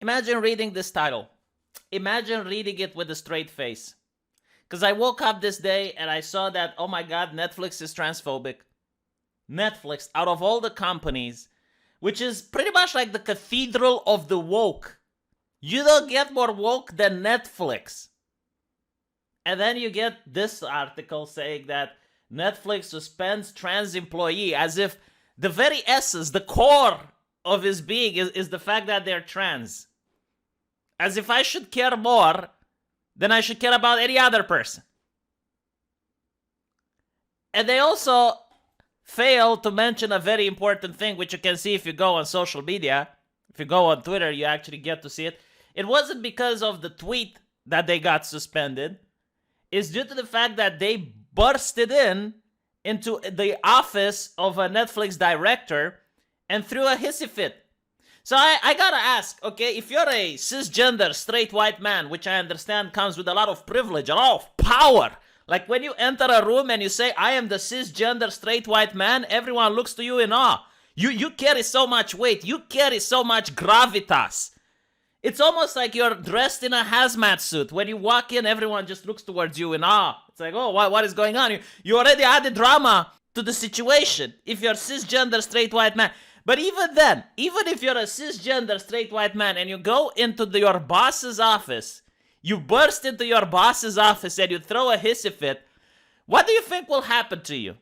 Imagine reading this title. Imagine reading it with a straight face. Because I woke up this day and I saw that, oh my god, Netflix is transphobic. Netflix, out of all the companies, which is pretty much like the cathedral of the woke. You don't get more woke than Netflix. And then you get this article saying that Netflix suspends trans employee, as if the very essence, the core of his being is the fact that they're trans. As if I should care more than I should care about any other person. And they also fail to mention a very important thing, which you can see if you go on social media. If you go on Twitter, you actually get to see it. It wasn't because of the tweet that they got suspended. It's due to the fact that they bursted into the office of a Netflix director and threw a hissy fit. So I gotta ask, okay, if you're a cisgender straight white man, which I understand comes with a lot of privilege, a lot of power, like when you enter a room and you say, I am the cisgender straight white man, everyone looks to you in awe. You carry so much weight, you carry so much gravitas. It's almost like you're dressed in a hazmat suit. When you walk in, everyone just looks towards you in awe. It's like, oh, what is going on? You already added drama to the situation if you're cisgender straight white man. But even then, even if you're a cisgender straight white man and you go into your boss's office, you burst into your boss's office and you throw a hissy fit, what do you think will happen to you?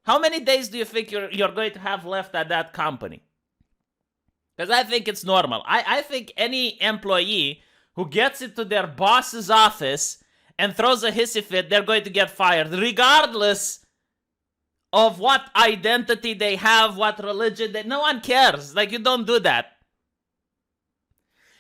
How many days do you think you're going to have left at that company? Because I think it's normal. I think any employee who gets into their boss's office and throws a hissy fit, they're going to get fired, regardless of what identity they have, what religion no one cares. Like, you don't do that.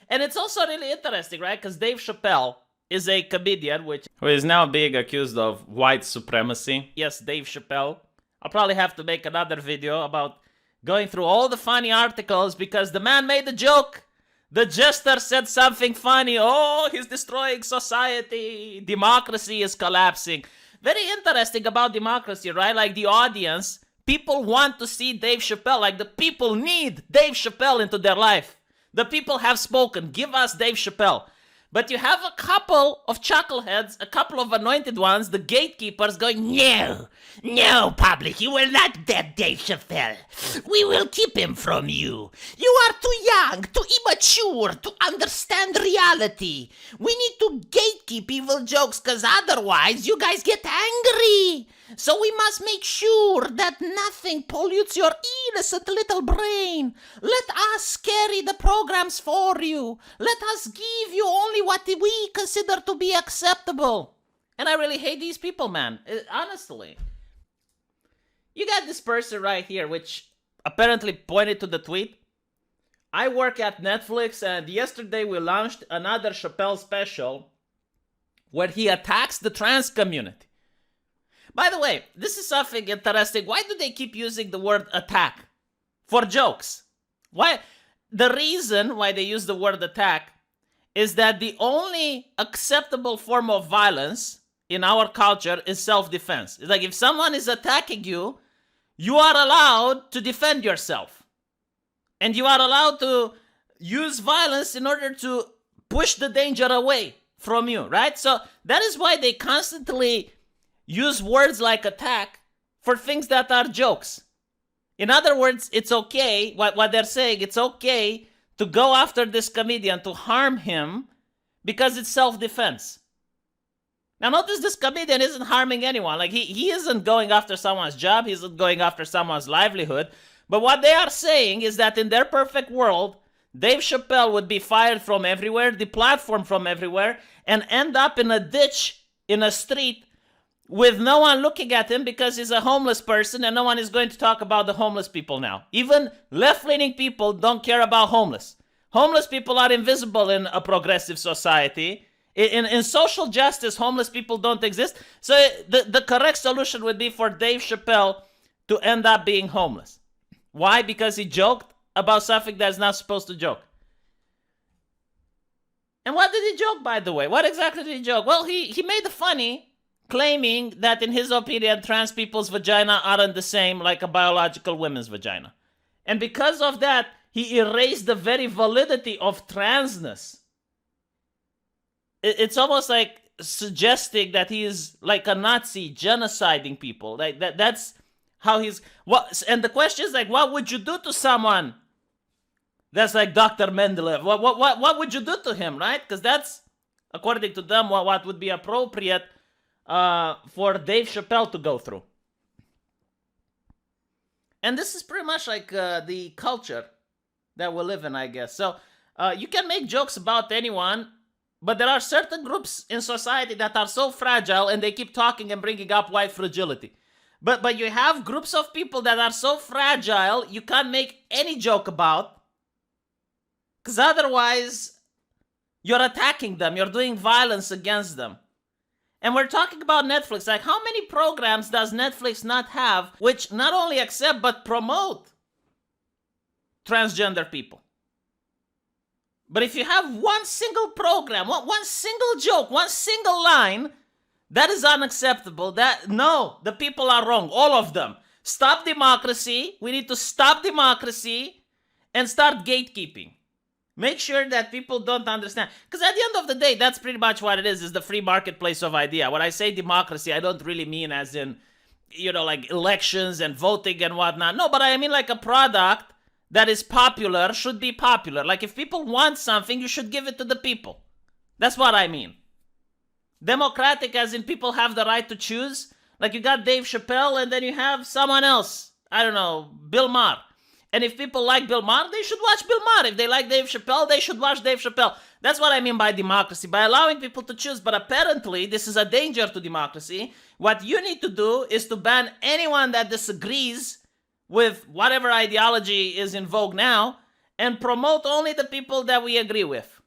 And it's also really interesting, right? Because Dave Chapelle is a comedian who is now being accused of white supremacy. Yes, Dave Chapelle. I'll probably have to make another video about going through all the funny articles because the man made a joke. The jester said something funny. Oh, he's destroying society. Democracy is collapsing. Very interesting about democracy, right? Like the audience, people want to see Dave Chapelle. Like the people need Dave Chapelle into their life. The people have spoken. Give us Dave Chapelle. But you have a couple of chuckleheads, a couple of anointed ones, the gatekeepers going, no, public, you will not get Dave Chapelle. We will keep him from you. You are too young, too immature to understand reality. We need to gatekeep evil jokes because otherwise you guys get angry. So we must make sure that nothing pollutes your innocent little brain. Let us carry the programs for you. Let us give you only what we consider to be acceptable. And I really hate these people, man. Honestly. You got this person right here, which apparently pointed to the tweet. I work at Netflix, and yesterday we launched another Chapelle special where he attacks the trans community. By the way, this is something interesting. Why do they keep using the word attack? For jokes. Why? The reason why they use the word attack is that the only acceptable form of violence in our culture is self-defense. It's like if someone is attacking you, you are allowed to defend yourself. And you are allowed to use violence in order to push the danger away from you, right? So that is why they constantly use words like attack for things that are jokes. In other words, it's okay, what they're saying, it's okay to go after this comedian, to harm him, because it's self-defense. Now notice this comedian isn't harming anyone. Like he isn't going after someone's job, he isn't going after someone's livelihood. But what they are saying is that in their perfect world, Dave Chapelle would be fired from everywhere, deplatformed from everywhere, and end up in a ditch, in a street, with no one looking at him because he's a homeless person and no one is going to talk about the homeless people now. Even left-leaning people don't care about homeless. Homeless people are invisible in a progressive society. In social justice, homeless people don't exist. So the correct solution would be for Dave Chapelle to end up being homeless. Why? Because he joked about something that's not supposed to joke. And what did he joke, by the way? What exactly did he joke? Well, he made the funny, claiming that in his opinion, trans people's vagina aren't the same like a biological woman's vagina. And because of that, he erased the very validity of transness. It's almost like suggesting that he is like a Nazi genociding people. Like that's how he's what. And the question is like, what would you do to someone that's like Dr. Mendeleev? What would you do to him, right? Because that's, according to them, what would be appropriate for Dave Chapelle to go through. And this is pretty much like the culture that we live in, I guess. So you can make jokes about anyone, but there are certain groups in society that are so fragile and they keep talking and bringing up white fragility. But you have groups of people that are so fragile you can't make any joke about, because otherwise you're attacking them, you're doing violence against them. And we're talking about Netflix. Like, how many programs does Netflix not have which not only accept but promote transgender people? But if you have one single program, one single joke, one single line, that is unacceptable. No, the people are wrong, all of them. Stop democracy. We need to stop democracy and start gatekeeping. Make sure that people don't understand. Because at the end of the day, that's pretty much what it is the free marketplace of idea. When I say democracy, I don't really mean as in, like elections and voting and whatnot. No, but I mean like a product that is popular should be popular. Like if people want something, you should give it to the people. That's what I mean. Democratic as in people have the right to choose. Like you got Dave Chapelle and then you have someone else. I don't know, Bill Maher. And if people like Bill Maher, they should watch Bill Maher. If they like Dave Chapelle, they should watch Dave Chapelle. That's what I mean by democracy, by allowing people to choose. But apparently, this is a danger to democracy. What you need to do is to ban anyone that disagrees with whatever ideology is in vogue now and promote only the people that we agree with.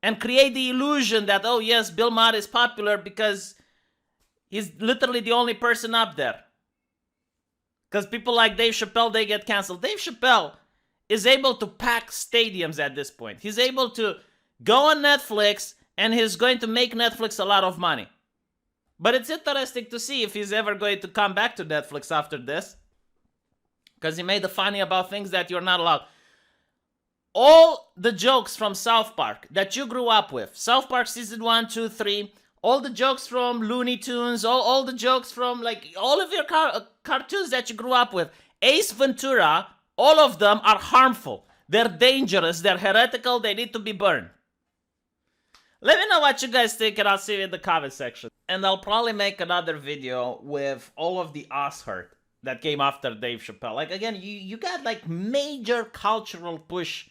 And create the illusion that, oh yes, Bill Maher is popular because he's literally the only person up there. Because people like Dave Chapelle, they get canceled. Dave Chapelle is able to pack stadiums at this point. He's able to go on Netflix and he's going to make Netflix a lot of money. But it's interesting to see if he's ever going to come back to Netflix after this. Because he made a funny about things that you're not allowed. All the jokes from South Park that you grew up with, South Park season 1, 2, 3, all the jokes from Looney Tunes, all the jokes from like all of your cartoons that you grew up with, Ace Ventura, all of them are harmful. They're dangerous, they're heretical, they need to be burned. Let me know what you guys think and I'll see you in the comment section. And I'll probably make another video with all of the ass hurt that came after Dave Chapelle. Like again, you got like major cultural push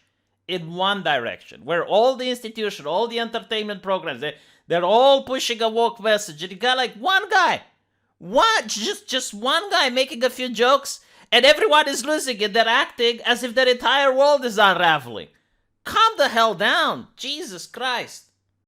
in one direction, where all the institutions, all the entertainment programs, they're all pushing a woke message, and you got like one guy, just one guy making a few jokes, and everyone is losing it. They're acting as if their entire world is unraveling. Calm the hell down, Jesus Christ.